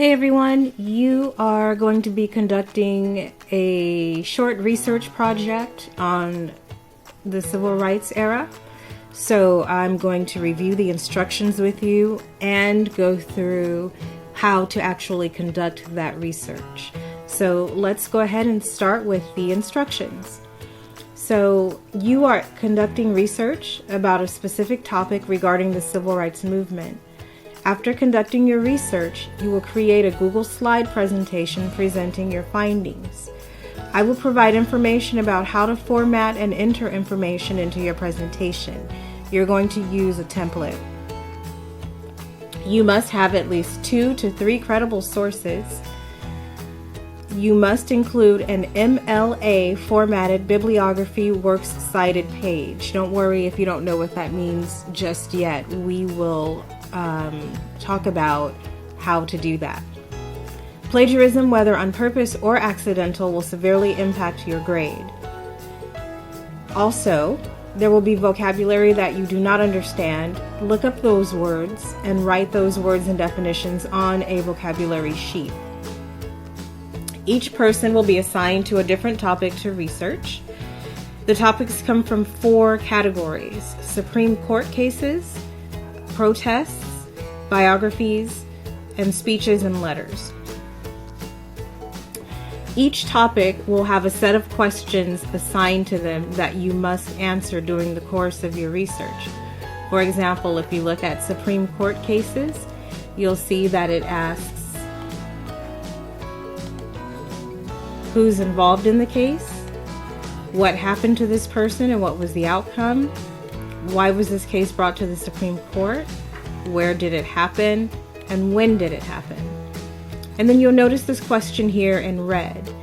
Hey everyone, you are going to be conducting a short research project on the civil rights era. So I'm going to review the instructions with you and go through how to actually conduct that research. So let's go ahead and start with the instructions. So you are conducting research about a specific topic regarding the civil rights movement. After conducting your research, you will create a Google slide presentation presenting your findings. I will provide information about how to format and enter information into your presentation. You're going to use a template. You must have at least 2 to 3 credible sources. You must include an MLA formatted bibliography works cited page. Don't worry if you don't know what that means just yet. We will talk about how to do that. Plagiarism, whether on purpose or accidental, will severely impact your grade. Also, there will be vocabulary that you do not understand. Look up those words and write those words and definitions on a vocabulary sheet. Each person will be assigned to a different topic to research. The topics come from 4 categories: Supreme Court cases, protests, biographies, and speeches and letters. Each topic will have a set of questions assigned to them that you must answer during the course of your research. For example, if you look at Supreme Court cases, you'll see that it asks who's involved in the case, what happened to this person and what was the outcome, why was this case brought to the Supreme Court, where did it happen, and when did it happen. And then you'll notice this question here in red.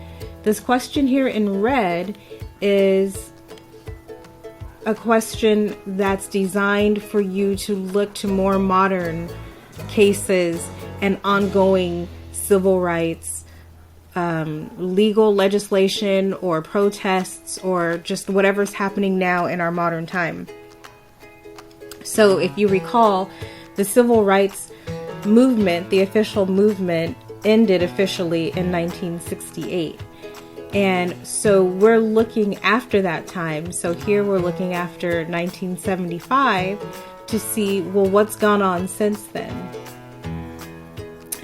This question here in red is a question that's designed for you to look to more modern cases and ongoing civil rights legal legislation or protests or just whatever's happening now in our modern time. So if you recall, the civil rights movement, the official movement, ended officially in 1968. And so we're looking after that time. So here we're looking after 1975 to see, well, what's gone on since then.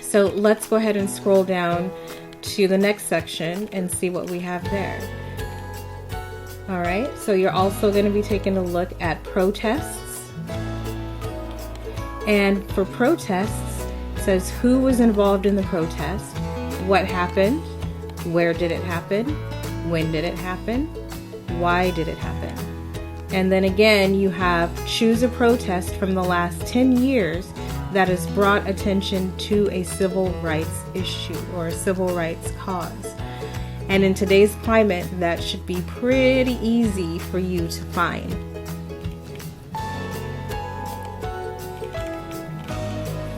So let's go ahead and scroll down to the next section and see what we have there. All right, so you're also going to be taking a look at protests. And for protests, it says who was involved in the protest, what happened, where did it happen, when did it happen, why did it happen. And then again, you have choose a protest from the last 10 years that has brought attention to a civil rights issue or a civil rights cause. And in today's climate, that should be pretty easy for you to find.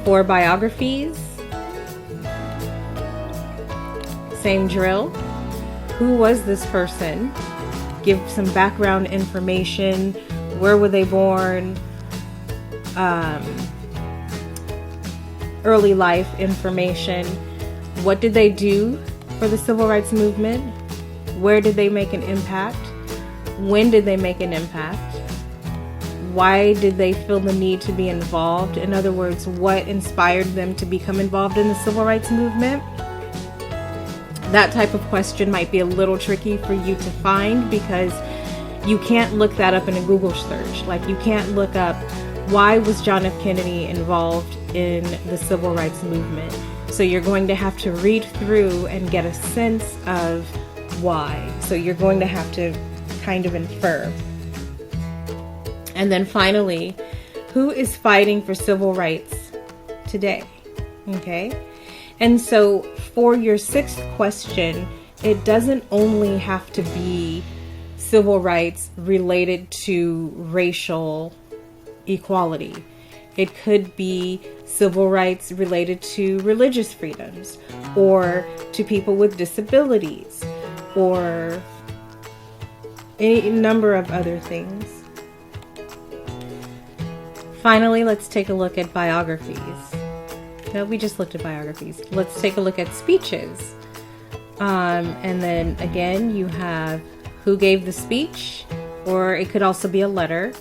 For biographies, same drill. Who was this person? Give some background information. Where were they born? Early life information. What did they do for the civil rights movement? Where did they make an impact? When did they make an impact? Why did they feel the need to be involved? In other words, what inspired them to become involved in the civil rights movement? That type of question might be a little tricky for you to find because you can't look that up in a Google search. Like, you can't look up why was John F. Kennedy involved in the civil rights movement. So you're going to have to read through and get a sense of why. So you're going to have to kind of infer. And then finally, who is fighting for civil rights today? Okay. And so for your 6th question, it doesn't only have to be civil rights related to racial equality. It could be civil rights related to religious freedoms or to people with disabilities or any number of other things. Finally, let's take a look at biographies. No, we just looked at biographies. Let's take a look at speeches. And then again, you have who gave the speech, or it could also be a letter.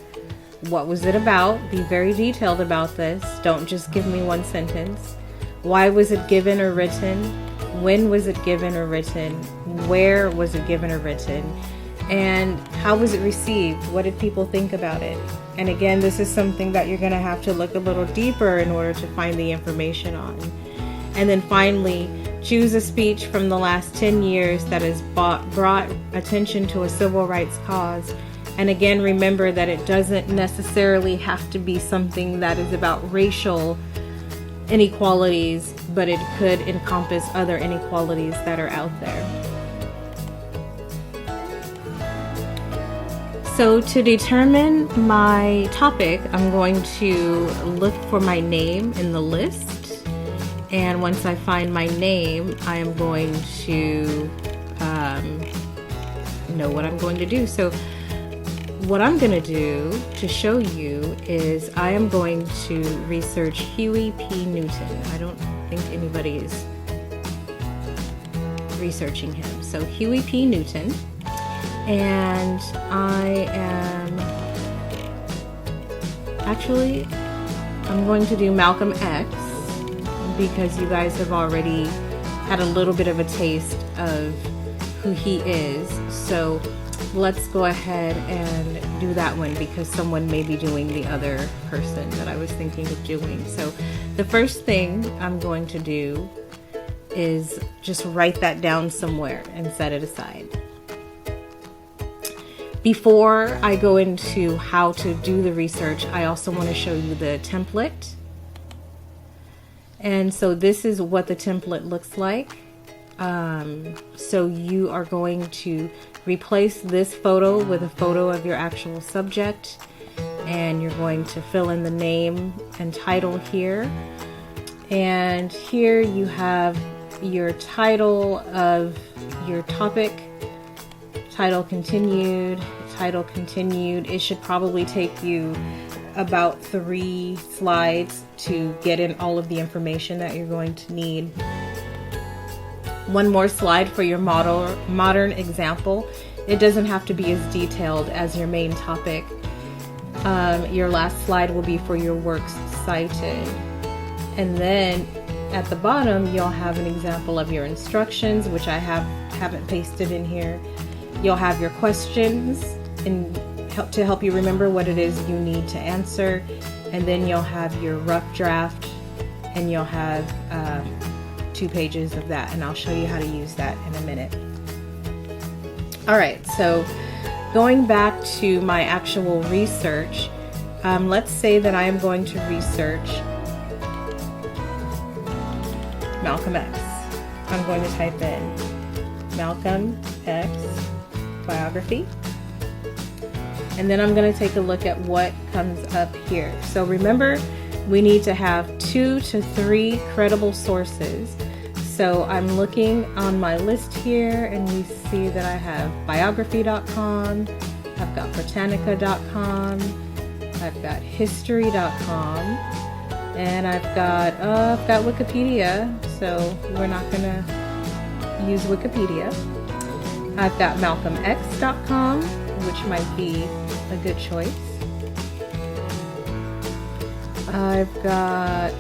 What was it about? Be very detailed about this. Don't just give me one sentence. Why was it given or written? When was it given or written? Where was it given or written? And how was it received? What did people think about it? And again, this is something that you're going to have to look a little deeper in order to find the information on. And then finally, choose a speech from the last 10 years that has brought attention to a civil rights cause. And again, remember that it doesn't necessarily have to be something that is about racial inequalities, but it could encompass other inequalities that are out there. So to determine my topic, I'm going to look for my name in the list. And once I find my name, I am going to know what I'm going to do. So what I'm going to do to show you is I am going to research Huey P. Newton. I don't think anybody is researching him. So Huey P. Newton. And I'm going to do Malcolm X, because you guys have already had a little bit of a taste of who he is. So let's go ahead and do that one, because someone may be doing the other person that I was thinking of doing. So the first thing I'm going to do is just write that down somewhere and set it aside. Before I go into how to do the research, I also want to show you the template. And so this is what the template looks like. So you are going to replace this photo with a photo of your actual subject, and you're going to fill in the name and title here. And here you have your title of your topic, title continued. It should probably take you about 3 slides to get in all of the information that you're going to need. One more slide for your modern example. It doesn't have to be as detailed as your main topic. Your last slide will be for your works cited. And then at the bottom, you'll have an example of your instructions, which I haven't pasted in here. You'll have your questions to help you remember what it is you need to answer. And then you'll have your rough draft, and you'll have 2 pages of that, and I'll show you how to use that in a minute. All right, so going back to my actual research, let's say that I am going to research Malcolm X. I'm going to type in Malcolm X biography, and then I'm going to take a look at what comes up here. So remember, we need to have 2 to 3 credible sources. So I'm looking on my list here, and we see that I have biography.com, I've got Britannica.com, I've got history.com, and I've got Wikipedia, so we're not going to use Wikipedia. I've got malcolmx.com, which might be a good choice. I've got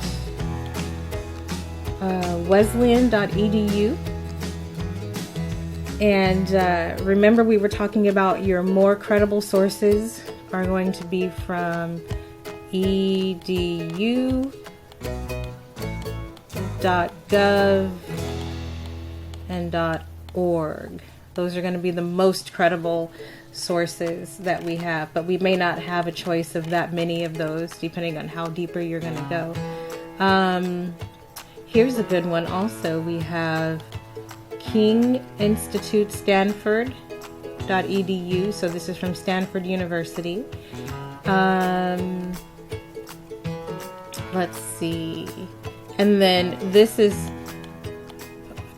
Wesleyan.edu. And remember, we were talking about your more credible sources are going to be from edu.gov and .org. Those are going to be the most credible sources that we have, but we may not have a choice of that many of those depending on how deeper you're going to go. Here's a good one also. We have King Institute Stanford.edu. So this is from Stanford University. Let's see. And then this is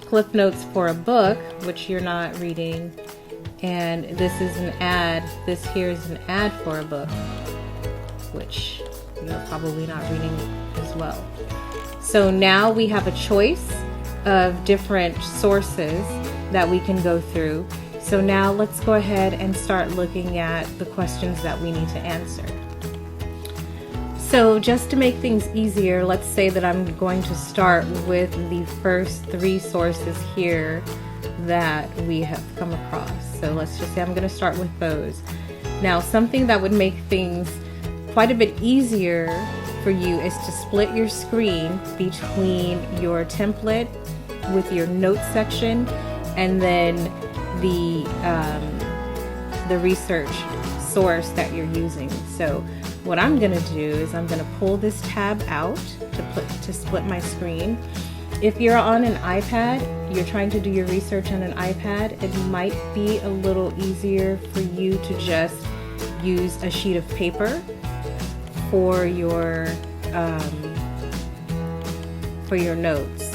Cliff Notes for a book, which you're not reading. And this is an ad. This here is an ad for a book, which you're probably not reading as well. So now we have a choice of different sources that we can go through. So now let's go ahead and start looking at the questions that we need to answer. So just to make things easier, let's say that I'm going to start with the first 3 sources here that we have come across. So let's just say I'm going to start with those. Now, something that would make things quite a bit easier for you is to split your screen between your template with your notes section and then the research source that you're using. So what I'm going to do is I'm going to pull this tab out to split my screen. If you're on an iPad, you're trying to do your research on an iPad, it might be a little easier for you to just use a sheet of paper for your notes.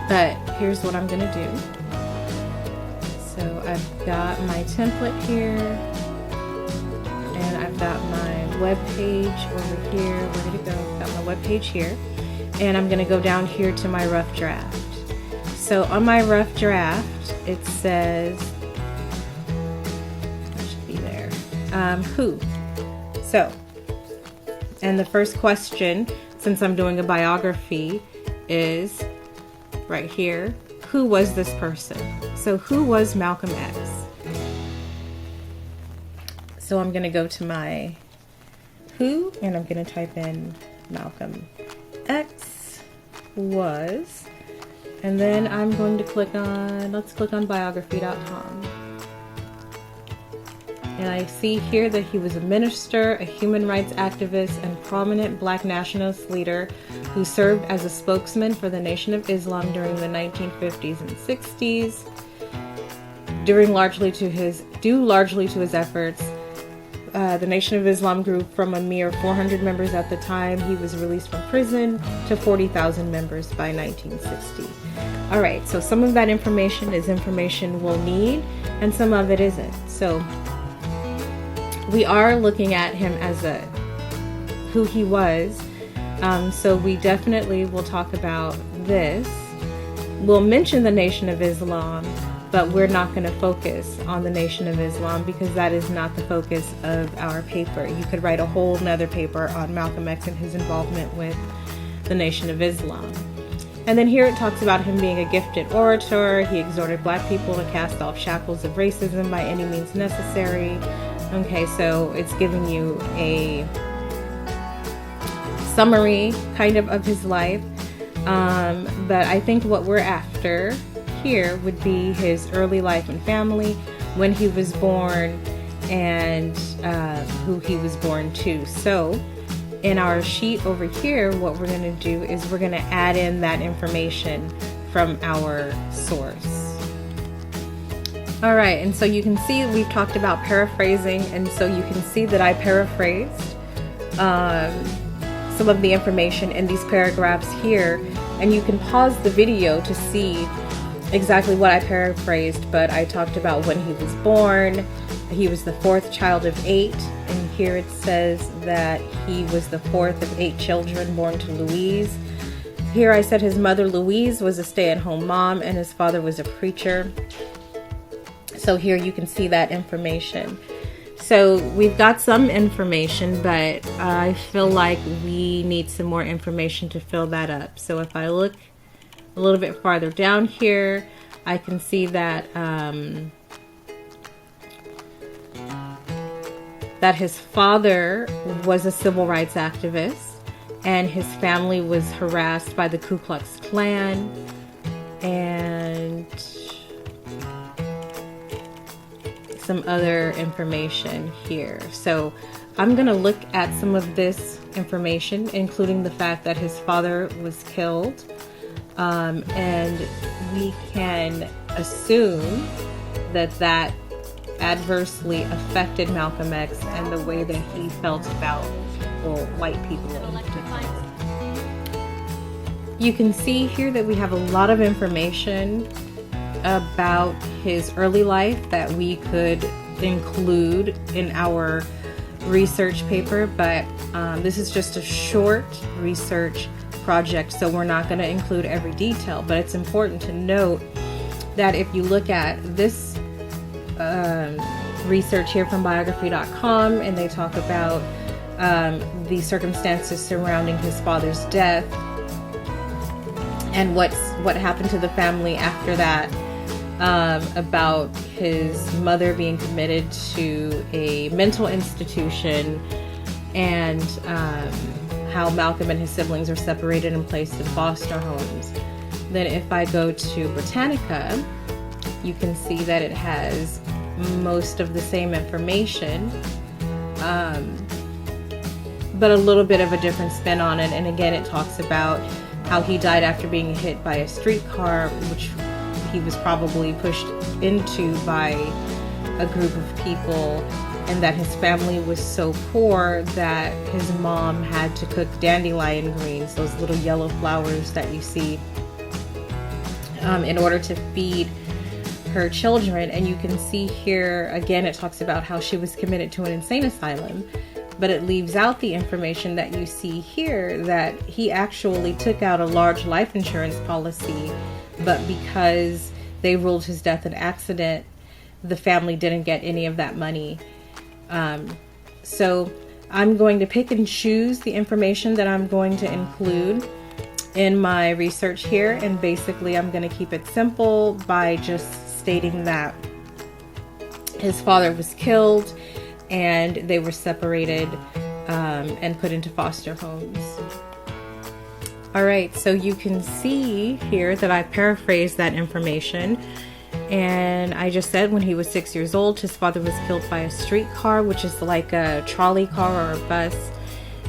But here's what I'm going to do. So I've got my template here, and I've got my web page over here. Where did it go? I've got my web page here. And I'm going to go down here to my rough draft. So on my rough draft, it says, it should be there, who. So, and the first question, since I'm doing a biography, is right here, who was this person? So who was Malcolm X? So I'm going to go to my who, and I'm going to type in Malcolm X was, and then I'm going to click on, let's click on biography.com. And I see here that he was a minister, a human rights activist, and prominent black nationalist leader who served as a spokesman for the Nation of Islam during the 1950s and 60s. Due largely to his efforts, the Nation of Islam grew from a mere 400 members at the time he was released from prison to 40,000 members by 1960. All right, so some of that information is information we'll need, and some of it isn't. So we are looking at him as who he was. So we definitely will talk about this. We'll mention the Nation of Islam, but we're not going to focus on the Nation of Islam because that is not the focus of our paper. You could write a whole nother paper on Malcolm X and his involvement with the Nation of Islam. And then here it talks about him being a gifted orator. He exhorted black people to cast off shackles of racism by any means necessary. Okay, so it's giving you a summary kind of his life. But I think what we're after here would be his early life and family, when he was born, and who he was born to. So in our sheet over here, what we're going to do is we're going to add in that information from our source. All right, and so you can see we've talked about paraphrasing, and so you can see that I paraphrased some of the information in these paragraphs here, and you can pause the video to see exactly what I paraphrased. But I talked about when he was born. He was the 4th child of 8, and here it says that he was the 4th of 8 children born to Louise. Here I said his mother Louise was a stay-at-home mom and his father was a preacher. So here you can see that information. So we've got some information, but I feel like we need some more information to fill that up. So if I look a little bit farther down here, I can see that that his father was a civil rights activist and his family was harassed by the Ku Klux Klan, and some other information here. So I'm going to look at some of this information, including the fact that his father was killed, and we can assume that that adversely affected Malcolm X and the way that he felt about white people in particular. You can see here that we have a lot of information about his early life that we could include in our research paper, but this is just a short research project, so we're not going to include every detail. But it's important to note that if you look at this research here from biography.com, and they talk about the circumstances surrounding his father's death and what happened to the family after that, about his mother being committed to a mental institution, and how Malcolm and his siblings are separated and placed in foster homes. Then if I go to Britannica, you can see that it has most of the same information, but a little bit of a different spin on it. And again, it talks about how he died after being hit by a streetcar, which he was probably pushed into by a group of people, and that his family was so poor that his mom had to cook dandelion greens, those little yellow flowers that you see, in order to feed her children. And you can see here, again, it talks about how she was committed to an insane asylum, but it leaves out the information that you see here, that he actually took out a large life insurance policy, but because they ruled his death an accident, the family didn't get any of that money. So I'm going to pick and choose the information that I'm going to include in my research here, and basically I'm going to keep it simple by just stating that his father was killed and they were separated and put into foster homes. All right, so you can see here that I paraphrased that information, and I just said when he was 6 years old, his father was killed by a streetcar, which is like a trolley car or a bus.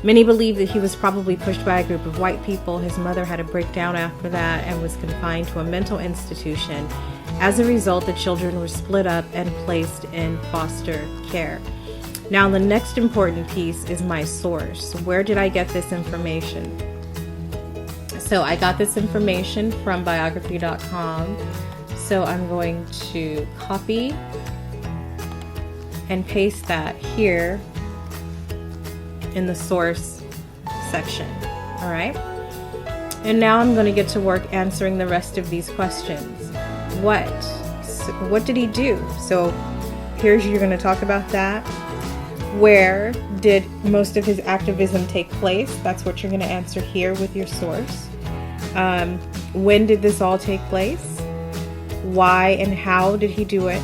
Many believe that he was probably pushed by a group of white people. His mother had a breakdown after that and was confined to a mental institution. As a result, the children were split up and placed in foster care. Now, the next important piece is my source. Where did I get this information? So I got this information from biography.com. So I'm going to copy and paste that here in the source section. All right. And now I'm going to get to work answering the rest of these questions. What did he do? So you're going to talk about that. Where did most of his activism take place? That's what you're going to answer here with your source. When did this all take place? Why and how did he do it?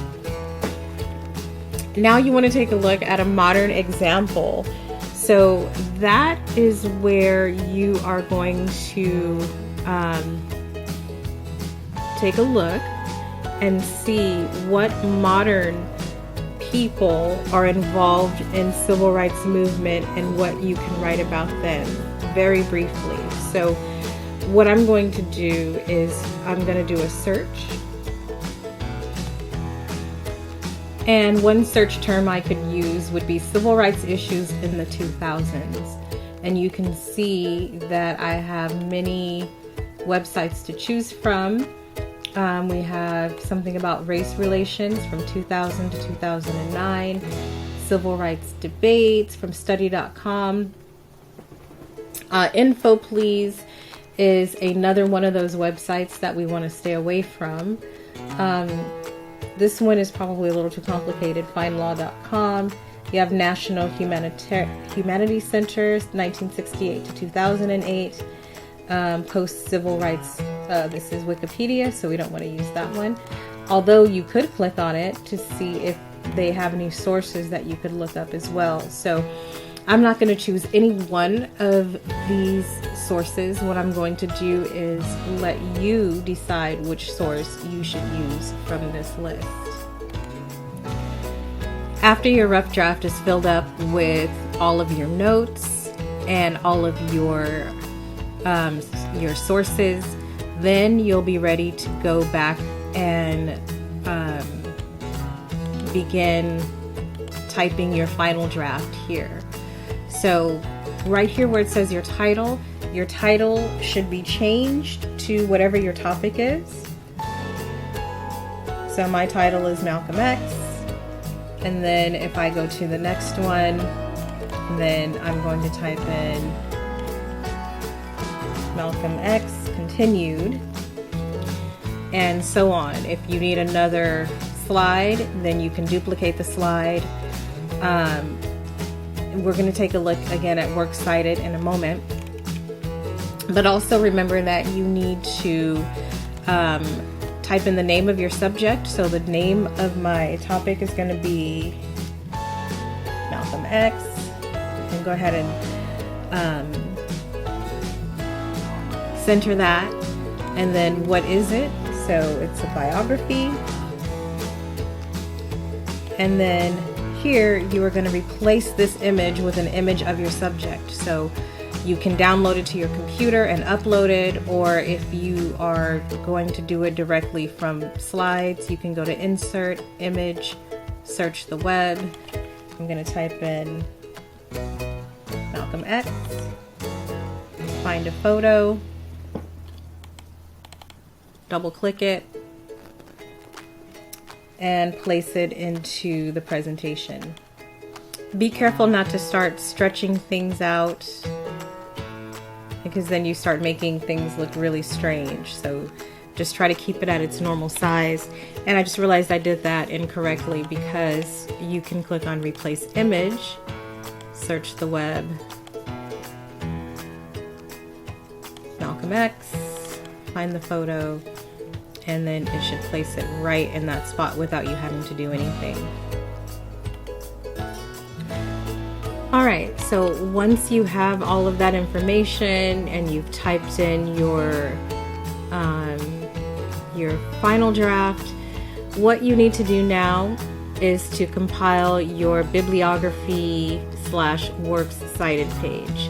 Now you want to take a look at a modern example. So that is where you are going to take a look and see what modern people are involved in civil rights movement and what you can write about them very briefly. So what I'm going to do is I'm going to do a search. And one search term I could use would be civil rights issues in the 2000s. And you can see that I have many websites to choose from. We have something about race relations from 2000 to 2009, civil rights debates from study.com. Info Please is another one of those websites that we want to stay away from. This one is probably a little too complicated. Findlaw.com. You have National Humanities Centers, 1968 to 2008. Post-civil rights. This is Wikipedia, so we don't want to use that one. Although you could click on it to see if they have any sources that you could look up as well. So I'm not going to choose any one of these sources. What I'm going to do is let you decide which source you should use from this list. After your rough draft is filled up with all of your notes and all of your sources, then you'll be ready to go back and begin typing your final draft here. So right here where it says your title should be changed to whatever your topic is. So my title is Malcolm X. And then if I go to the next one, then I'm going to type in Malcolm X continued, and so on. If you need another slide, then you can duplicate the slide. We're going to take a look again at Works Cited in a moment, but also remember that you need to type in the name of your subject. So the name of my topic is going to be Malcolm X, and go ahead and center that, and then what is it? So it's a biography, and then here you are going to replace this image with an image of your subject. So you can download it to your computer and upload it, or if you are going to do it directly from slides, you can go to Insert, Image, search the web. I'm going to type in Malcolm X, find a photo, double click it, and place it into the presentation. Be careful not to start stretching things out, because then you start making things look really strange. So just try to keep it at its normal size. And I just realized I did that incorrectly, because you can click on Replace Image, search the web, Malcolm X, find the photo, and then it should place it right in that spot without you having to do anything. Alright, so once you have all of that information and you've typed in your final draft, what you need to do now is to compile your bibliography / Works Cited page.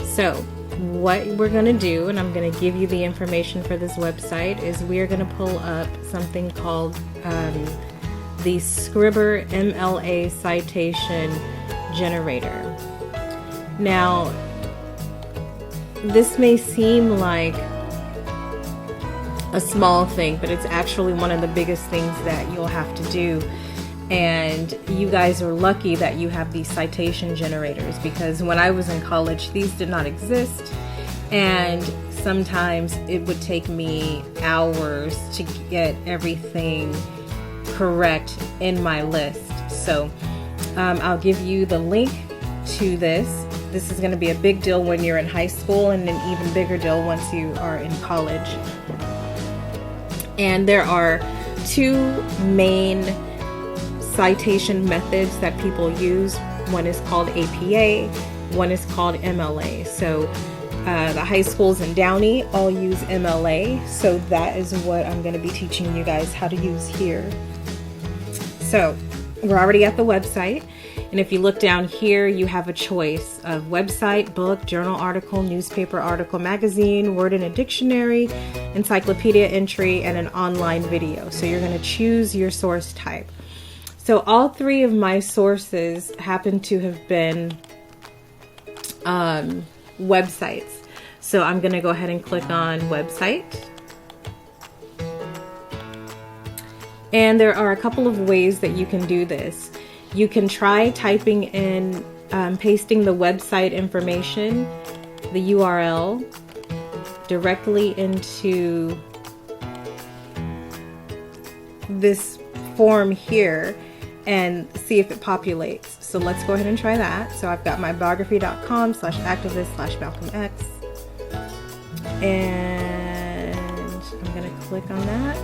So what we're going to do, and I'm going to give you the information for this website, is we're going to pull up something called the Scribr MLA Citation Generator. Now, this may seem like a small thing, but it's actually one of the biggest things that you'll have to do. And you guys are lucky that you have these citation generators, because when I was in college, these did not exist. And sometimes it would take me hours to get everything correct in my list. So I'll give you the link to this. This is going to be a big deal when you're in high school, and an even bigger deal once you are in college. And there are two main citation methods that people use. One is called APA, one is called MLA. So the high schools in Downey all use MLA, so that is what I'm going to be teaching you guys how to use here. So we're already at the website, and if you look down here, you have a choice of website, book, journal article, newspaper article, magazine, word in a dictionary, encyclopedia entry, and an online video. So you're going to choose your source type. So all three of my sources happen to have been websites. So I'm going to go ahead and click on website. And there are a couple of ways that you can do this. You can try typing in, pasting the website information, the URL, directly into this form here and see if it populates. So let's go ahead and try that. So I've got my biography.com/activist/MalcolmX, and I'm going to click on that,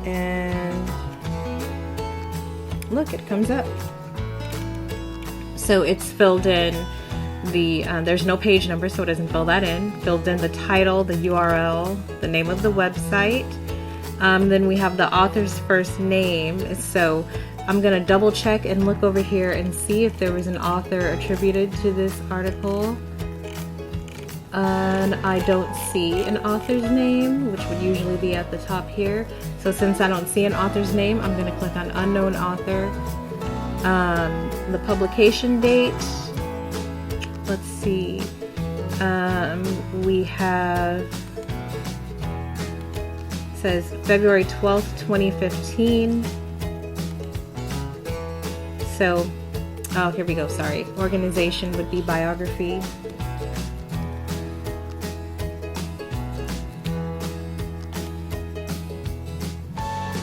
and look, it comes up. So it's filled in the, there's no page number, so it doesn't fill that in. Filled in the title, the URL, the name of the website. Then we have the author's first name. So I'm going to double check and look over here and see if there was an author attributed to this article. And I don't see an author's name, which would usually be at the top here. So since I don't see an author's name, I'm going to click on unknown author. The publication date, let's see, we have, says February 12th, 2015. So Oh, here we go, sorry. Organization would be biography.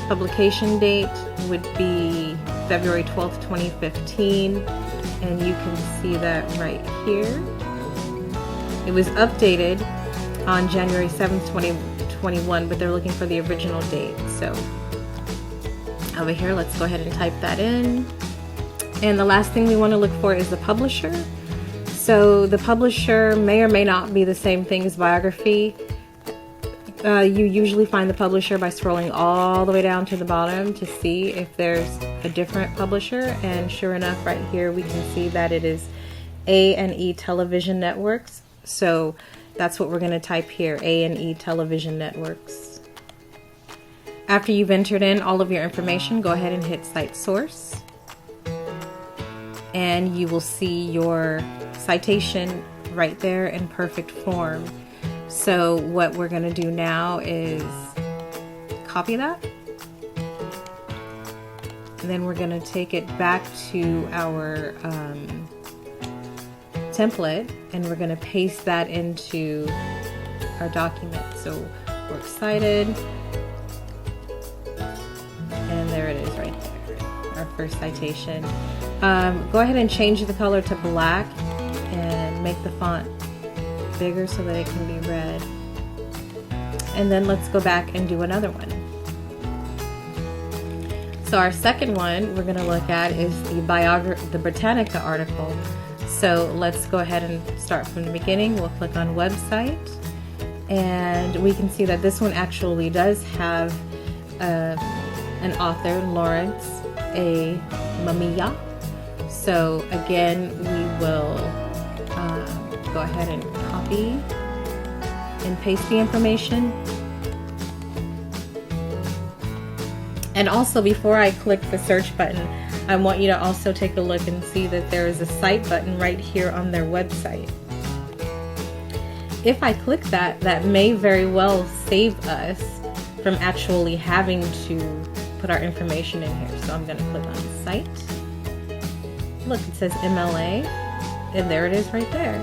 Publication date would be February 12th, 2015, and you can see that right here. It was updated on January 7th, 2021, but they're looking for the original date. So over here, let's go ahead and type that in. And the last thing we want to look for is the publisher. So the publisher may or may not be the same thing as biography. You usually find the publisher by scrolling all the way down to the bottom to see if there's a different publisher. And sure enough, right here, we can see that it is A&E Television Networks. So that's what we're going to type here, A&E Television Networks. After you've entered in all of your information, go ahead and hit Cite Source. And you will see your citation right there in perfect form. So what we're going to do now is copy that. And then we're going to take it back to our template, and we're going to paste that into our document. So we're excited. And there it is right there, our first citation. Go ahead and change the color to black and make the font bigger so that it can be read. And then let's go back and do another one. So our second one we're going to look at is the Britannica article. So let's go ahead and start from the beginning. We'll click on website, and we can see that this one actually does have an author, Lawrence A. Mamiya. So again, we will go ahead and copy and paste the information. And also, before I click the search button, I want you to also take a look and see that there is a cite button right here on their website. If I click that, that may very well save us from actually having to put our information in here. So I'm going to click on Cite. Look, it says MLA, and there it is right there.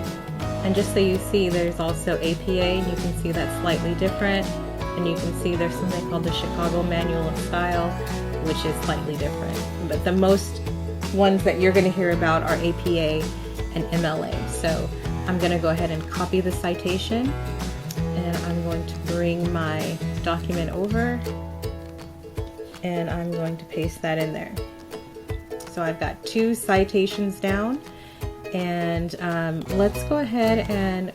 And just so you see, there's also APA, and you can see that's slightly different. And you can see there's something called the Chicago Manual of Style, which is slightly different. But the most ones that you're going to hear about are APA and MLA. So I'm going to go ahead and copy the citation, and I'm going to bring my document over, and I'm going to paste that in there. So I've got 2 citations down, and let's go ahead and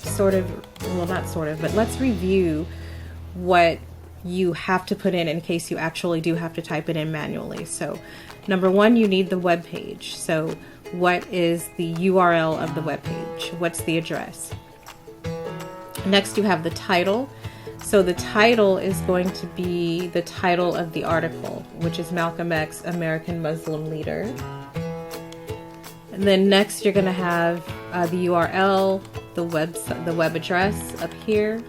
let's review what you have to put in case you actually do have to type it in manually. So number 1, you need the web page. So what is the URL of the web page? What's the address? Next, you have the title. So the title is going to be the title of the article, which is Malcolm X, American Muslim Leader. And then next, you're going to have the URL, the web address up here.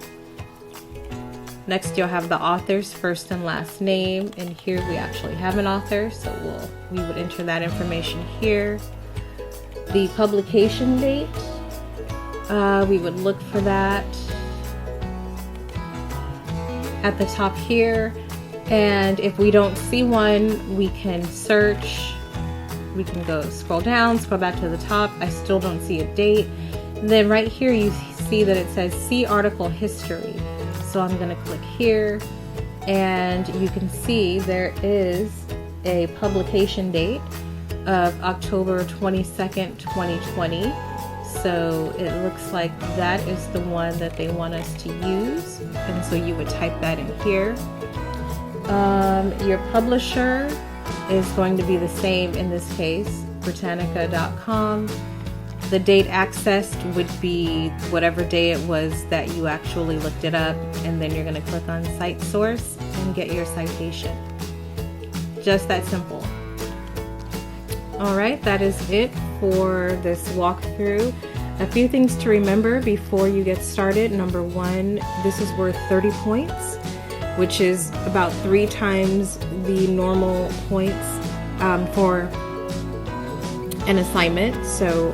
Next, you'll have the author's first and last name, and here we actually have an author, so we would enter that information here. The publication date, we would look for that at the top here, and if we don't see one, we can search. We can go scroll down, scroll back to the top. I still don't see a date. And then right here you see that it says see article history. So I'm going to click here, and you can see there is a publication date of October 22nd, 2020. So it looks like that is the one that they want us to use, and so you would type that in here. Your publisher is going to be the same in this case, Britannica.com. The date accessed would be whatever day it was that you actually looked it up, and then you're going to click on Cite Source and get your citation. Just that simple. Alright, that is it for this walkthrough. A few things to remember before you get started. Number 1, this is worth 30 points, which is about 3 times the normal points for an assignment. So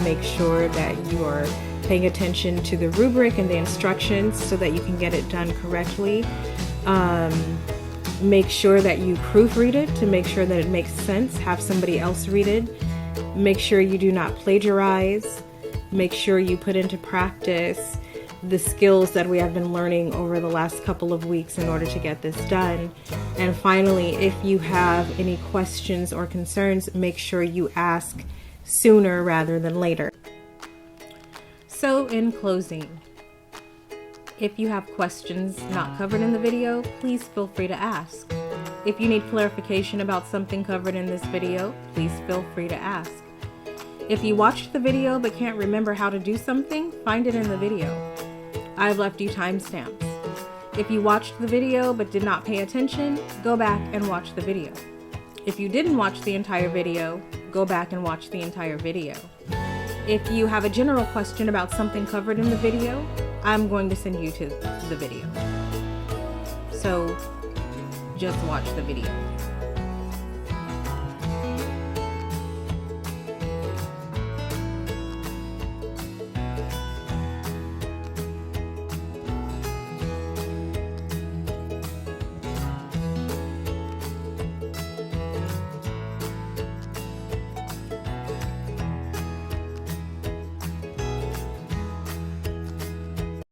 make sure that you are paying attention to the rubric and the instructions so that you can get it done correctly. Make sure that you proofread it to make sure that it makes sense. Have somebody else read it. Make sure you do not plagiarize. Make sure you put into practice the skills that we have been learning over the last couple of weeks in order to get this done. And finally, if you have any questions or concerns, make sure you ask sooner rather than later. So in closing, if you have questions not covered in the video, please feel free to ask. If you need clarification about something covered in this video, please feel free to ask. If you watched the video but can't remember how to do something, find it in the video. I've left you timestamps. If you watched the video but did not pay attention, go back and watch the video. If you didn't watch the entire video, go back and watch the entire video. If you have a general question about something covered in the video, I'm going to send you to the video. So just watch the video.